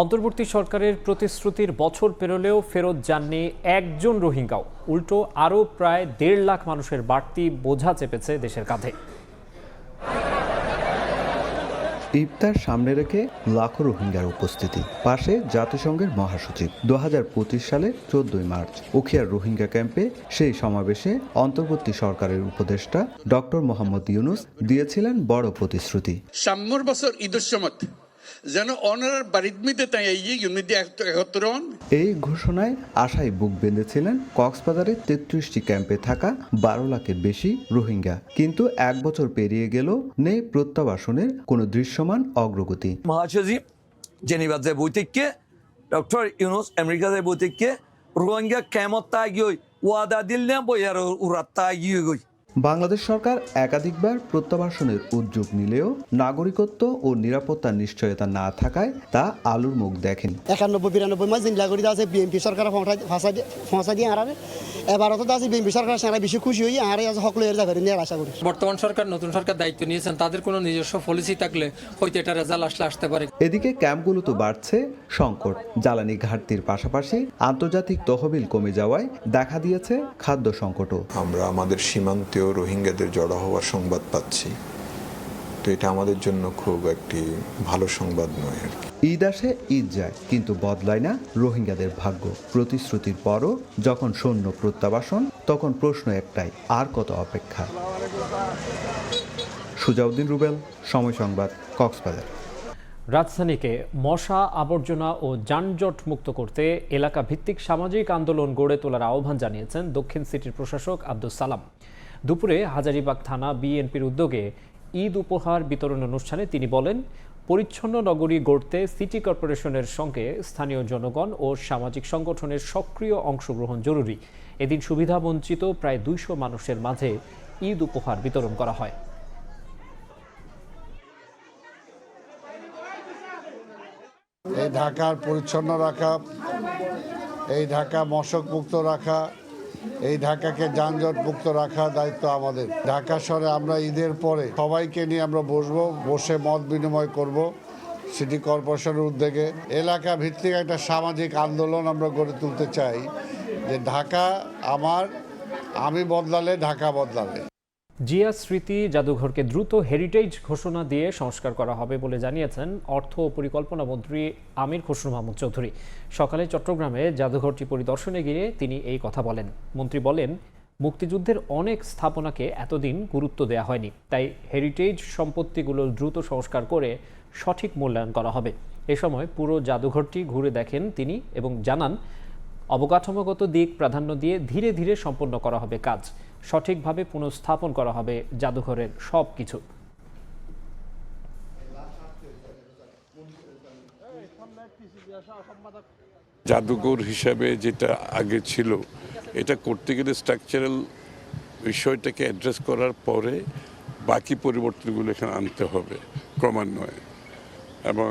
অন্তর্বর্তী সরকারের প্রতিশ্রুতির বছর পেরোলেও ফেরত যাননি একজন রোহিঙ্গাও। উল্টো আরও প্রায় ১.৫ লাখ মানুষের বাড়তি বোঝা চেপেছে দেশের কাঁধে। ইফতার সামনে রেখে লাখো রোহিঙ্গার উপস্থিতি, পাশে জাতিসংঘের মহাসচিব। ২০২৫ সালের ১৪ মার্চ উখিয়ার রোহিঙ্গা ক্যাম্পে সেই সমাবেশে অন্তর্বর্তী সরকারের উপদেষ্টা ডক্টর মোহাম্মদ ইউনুস দিয়েছিলেন বড় প্রতিশ্রুতি। সাম্যর বছর ঈদের সময় যেন অনার বাড়িতে তাই এই ঘোষণায় আশায় বুক বেঁধেছিলেন কক্সবাজারের ৩৩টি ক্যাম্পে থাকা ১২ লাখের বেশি রোহিঙ্গা। কিন্তু ১ বছর পেরিয়ে গেল, নেই প্রত্যাবাসনের কোনো দৃশ্যমান অগ্রগতি। মহাসচিব জেনিভা যে বৈঠকে ডক্টর ইউনুস আমেরিকা যে বৈঠকে রোহিঙ্গা কেমত তাগিয়ে ওয়াদা দিল না বইয়ার উড়াত তাগিয়ে গই। বাংলাদেশ সরকার একাধিকবার প্রত্যাবাসনের উদ্যোগ নিলেও নাগরিকত্ব ও নিরাপত্তার নিশ্চয়তা না থাকায় তা আলুর মুখ দেখেন। ৯১-৯২ মাস জিল্লা করে আছে বিএনপি সরকার ফসা দিয়ে হারাবে। এবারও তো আছে বিএনপি সরকার সারা বেশি খুশি হয়ে হারে আছে সকলে এর যাবে নিয়ে আশা করি। বর্তমান সরকার নতুন সরকার দায়িত্ব নিয়েছেন, তাদের কোনো নিজস্ব পলিসি থাকলে হয়তো এটা রেজাল্ট আসতে পারে। এদিকে ক্যাম্পগুলোতে বাড়ছে সংকট। জ্বালানি ঘাটতির পাশাপাশি আন্তর্জাতিক তহবিল কমে যাওয়ায় দেখা দিয়েছে খাদ্য সংকটও। আমরা আমাদের সীমান্তেও রোহিঙ্গাদের জড়ো হওয়ার সংবাদ পাচ্ছি, তো এটা আমাদের জন্য খুব একটি ভালো সংবাদ নয় আর কি। ঈদ আসে ঈদ যায়, কিন্তু বদলায় না রোহিঙ্গাদের ভাগ্য। প্রতিশ্রুতির পরও যখন সৈন্য প্রত্যাবাসন, তখন প্রশ্ন একটাই, আর কত অপেক্ষা? সুজাউদ্দিন রুবেল, সময় সংবাদ, কক্সবাজার। রাজধানীকে মশা, আবর্জনা ও যানজট মুক্ত করতে এলাকা ভিত্তিক সামাজিক আন্দোলন গড়ে তোলার আহ্বান জানিয়েছেন দক্ষিণ সিটির প্রশাসক আব্দুস সালাম। দুপুরে হাজারীবাগ থানা বিএনপির উদ্যোগে ঈদ উপহার বিতরণ অনুষ্ঠানে তিনি বলেন, পরিচ্ছন্ন নগরী গড়তে সিটি কর্পোরেশনের সঙ্গে স্থানীয় জনগণ ও সামাজিক সংগঠনের সক্রিয় অংশগ্রহণ জরুরি। এদিন সুবিধাবঞ্চিত প্রায় ২০০ মানুষের মাঝে ঈদ উপহার বিতরণ করা হয়। এই ঢাকার পরিচ্ছন্ন রাখা, এই ঢাকা মশক মুক্ত রাখা, এই ঢাকাকে যানজট মুক্ত রাখার দায়িত্ব আমাদের। ঢাকা শহরে আমরা ঈদের পরে সবাইকে নিয়ে আমরা বসে মত বিনিময় করব। সিটি কর্পোরেশনের উদ্যোগে এলাকা ভিত্তিক একটা সামাজিক আন্দোলন আমরা গড়ে তুলতে চাই, যে ঢাকা আমার, আমি বদলালে ঢাকা বদলাবে। জিয়া স্মৃতি জাদুঘরকে দ্রুত হেরিটেজ ঘোষণা দিয়ে সংস্কার করা হবে বলে জানিয়েছেন অর্থ ও পরিকল্পনা মন্ত্রী আমির খসরু মাহমুদ চৌধুরী। সকালে চট্টগ্রামে জাদুঘরটি পরিদর্শনে গিয়ে তিনি এই কথা বলেন। মন্ত্রী বলেন, মুক্তিযুদ্ধের অনেক স্থাপনাকে এতদিন গুরুত্ব দেওয়া হয়নি, তাই হেরিটেজ সম্পত্তিগুলো দ্রুত সংস্কার করে সঠিক মূল্যায়ন করা হবে। এ সময় পুরো জাদুঘরটি ঘুরে দেখেন তিনি এবং জানান, অবকাঠামোগত দিক প্রাধান্য দিয়ে ধীরে ধীরে সম্পন্ন করা হবে কাজ। সঠিকভাবে পুনঃস্থাপন করা হবে জাদুঘরের সব কিছু। জাদুঘর হিসাবে যেটা আগে ছিল, এটা করতে গেলে স্ট্রাকচারাল বিষয়টাকে অ্যাড্রেস করার পরে বাকি পরিবর্তনগুলো এখানে আনতে হবে ক্রমান্বয়ে, এবং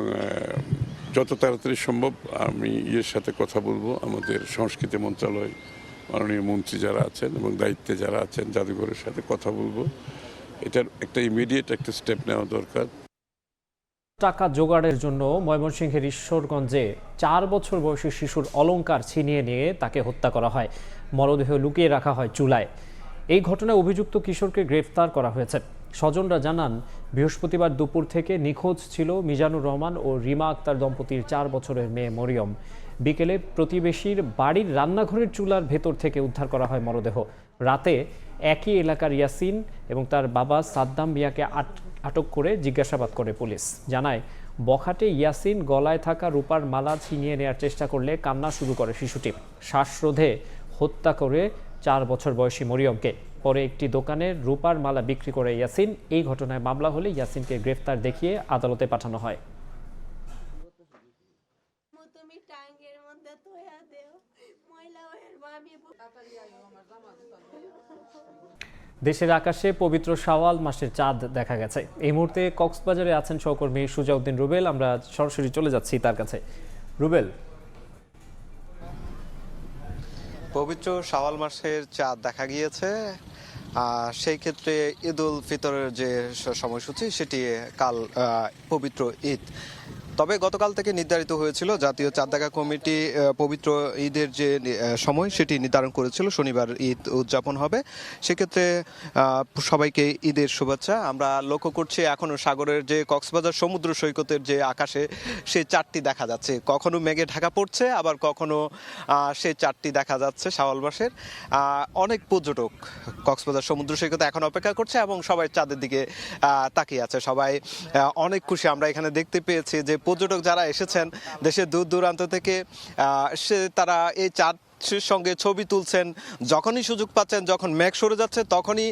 যত তাড়াতাড়ি সম্ভব আমি সাথে কথা বলবো। আমাদের সংস্কৃতি মন্ত্রণালয় মাননীয় মন্ত্রী যারা আছেন এবং দায়িত্বে যারা আছেন, জাদুঘরের সাথে কথা বলবো। এটার একটা ইমিডিয়েট একটা স্টেপ নেওয়া দরকার। টাকা জোগাড়ের জন্য ময়মনসিংহের ঈশ্বরগঞ্জে ৪ বছর বয়সী শিশুর অলংকার ছিনিয়ে নিয়ে তাকে হত্যা করা হয়। মরদেহ লুকিয়ে রাখা হয় চুলায়। এই ঘটনায় অভিযুক্ত কিশোরকে গ্রেফতার করা হয়েছে। স্বজনরা জানান, বৃহস্পতিবার দুপুর থেকে নিখোঁজ ছিল মিজানুর রহমান ও রিমা আক্তার দম্পতির ৪ বছরের মেয়ে মরিয়ম। বিকেলে প্রতিবেশীর বাড়ির রান্নাঘরের চুলার ভেতর থেকে উদ্ধার করা হয় মরদেহ। রাতে একই এলাকার ইয়াসিন এবং তার বাবা সাদ্দাম মিয়াকে আটক করে জিজ্ঞাসাবাদ করে পুলিশ। জানায়, বখাটে ইয়াসিন গলায় থাকা রূপার মালা ছিনিয়ে নেওয়ার চেষ্টা করলে কান্না শুরু করে শিশুটি। শ্বাসরোধে হত্যা করে ৪ বছর বয়সী মরিয়মকে। পরে একটি দোকানের রূপার মালা বিক্রি করে ইয়াসিন। এই ঘটনায় মামলা হলে ইয়াসিনকে গ্রেফতার দেখিয়ে আদালতে পাঠানো হয়। দেশের আকাশে পবিত্র শাওয়াল মাসের চাঁদ দেখা গেছে। এই মুহূর্তে কক্সবাজারে আছেন সহকর্মী সুজাউদ্দিন রুবেল। আমরা সরাসরি চলে যাচ্ছি তার কাছে। রুবেল, পবিত্র শাওয়াল মাসের চাঁদ দেখা গিয়েছে। সেই ক্ষেত্রে ঈদ উল ফিতরের যে সময়সূচি, সেটি কাল পবিত্র ঈদ। তবে গতকাল থেকে নির্ধারিত হয়েছিল, জাতীয় চাঁদ দেখা কমিটি পবিত্র ঈদের যে সময় সেটি নির্ধারণ করেছিল, শনিবার ঈদ উদযাপন হবে। সেক্ষেত্রে সবাইকে ঈদের শুভেচ্ছা। আমরা লক্ষ্য করছি এখনও সাগরের যে কক্সবাজার সমুদ্র সৈকতের যে আকাশে সে চাঁদটি দেখা যাচ্ছে, কখনো মেঘে ঢাকা পড়ছে, আবার কখনো সে চাঁদটি দেখা যাচ্ছে শাওয়াল মাসের। অনেক পর্যটক কক্সবাজার সমুদ্র সৈকতে এখন অপেক্ষা করছে এবং সবাই চাঁদের দিকে তাকিয়ে আছে। সবাই অনেক খুশি। আমরা এখানে দেখতে পেয়েছি যে পর্যটক যারা এসেছেন দেশের দূর দূরান্ত থেকে, তারা এই চাঁদ সঙ্গে ছবি তুলছেন, যখনই সুযোগ পাচ্ছেন, যখন মেঘ সরে যাচ্ছে তখনই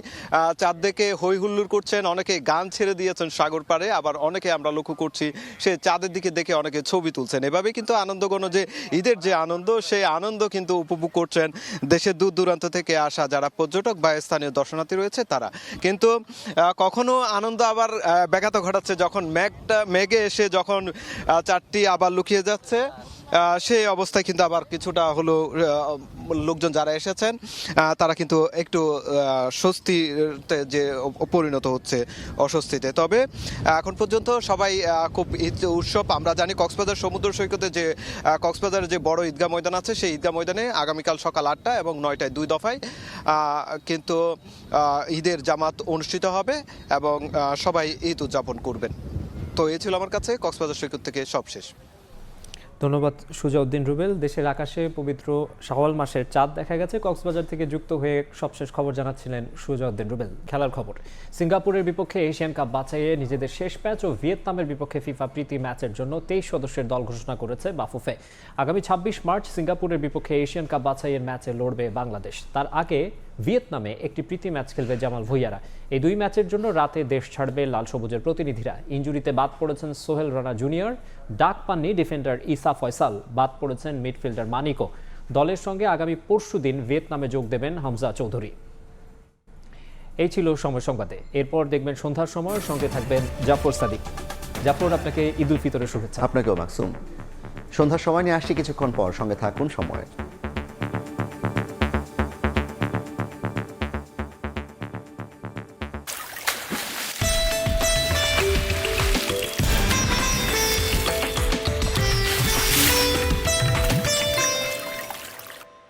চাঁদ দেখে হই হুল্লোড় করছেন, অনেকে গান ছেড়ে দিয়েছেন সাগর পাড়ে, আবার অনেকে আমরা লক্ষ্য করছি সে চাঁদের দিকে দেখে অনেকে ছবি তুলছেন। এভাবে কিন্তু আনন্দঘন যে ঈদের যে আনন্দ, সেই আনন্দ কিন্তু উপভোগ করছেন দেশের দূর দূরান্ত থেকে আসা যারা পর্যটক বা স্থানীয় দর্শনার্থী রয়েছে তারা। কিন্তু কখনো আনন্দ আবার ব্যাঘাত ঘটাচ্ছে যখন মেঘে এসে যখন চাঁদটি আবার লুকিয়ে যাচ্ছে, সেই অবস্থায় কিন্তু আবার কিছুটা হলো লোকজন যারা এসেছেন তারা কিন্তু একটু স্বস্তিতে যে পরিণত হচ্ছে অস্বস্তিতে। তবে এখন পর্যন্ত সবাই খুব ঈদ উৎসব। আমরা জানি কক্সবাজার সমুদ্র সৈকতে যে কক্সবাজারের যে বড় ঈদগাহ ময়দান আছে, সেই ঈদগাহ ময়দানে আগামীকাল সকাল 8টা এবং 9টায় 2 দফায় কিন্তু ঈদের জামাত অনুষ্ঠিত হবে এবং সবাই ঈদ উদযাপন করবেন। তো এই ছিল আমার কাছে কক্সবাজার সৈকত থেকে সবশেষ। ধন্যবাদ সুজাউদ্দিন রুবেল। দেশের আকাশে পবিত্র শাওয়াল মাসের চাঁদ দেখা গেছে। কক্সবাজার থেকে যুক্ত হয়ে সবশেষ খবর জানাচ্ছিলেন সুজাউদ্দিন রুবেল। খেলার খবর, সিঙ্গাপুরের বিপক্ষে এশিয়ান কাপ বাছাইয়ে নিজেদের শেষ ম্যাচ ও ভিয়েতনামের বিপক্ষে ফিফা প্রীতি ম্যাচের জন্য 23 সদস্যের দল ঘোষণা করেছে বাফুফে। আগামী 26 মার্চ সিঙ্গাপুরের বিপক্ষে এশিয়ান কাপ বাছাইয়ের ম্যাচে লড়বে বাংলাদেশ। তার আগে ভিয়েতনামে একটি প্রীতি ম্যাচ খেলবে জামাল ভুঁইয়ারা। এই 2 ম্যাচের জন্য রাতে দেশ ছাড়বে লাল সবুজের প্রতিনিধিরা। ইনজুরিতে বাদ পড়েছেন সোহেল রানা জুনিয়র, ডাক পাননি ডিফেন্ডার ইসা ফয়সাল, বাদ পড়েছেন মিডফিল্ডার মানিকো। দলের সঙ্গে আগামী পরশুদিন ভিয়েতনামে যোগ দেবেন হামজা চৌধুরী। এই ছিল সময় সংবাদে। এরপর দেখবেন সন্ধ্যার সময়, সঙ্গে থাকবেন জাফর সাদিক। জাফর, আপনাকে ঈদ উল ফিতরের শুভেচ্ছা। আপনাকেও মাকসুম। সন্ধ্যার সময় নিয়ে আসছি কিছুক্ষণ পর, সঙ্গে থাকুন সময়।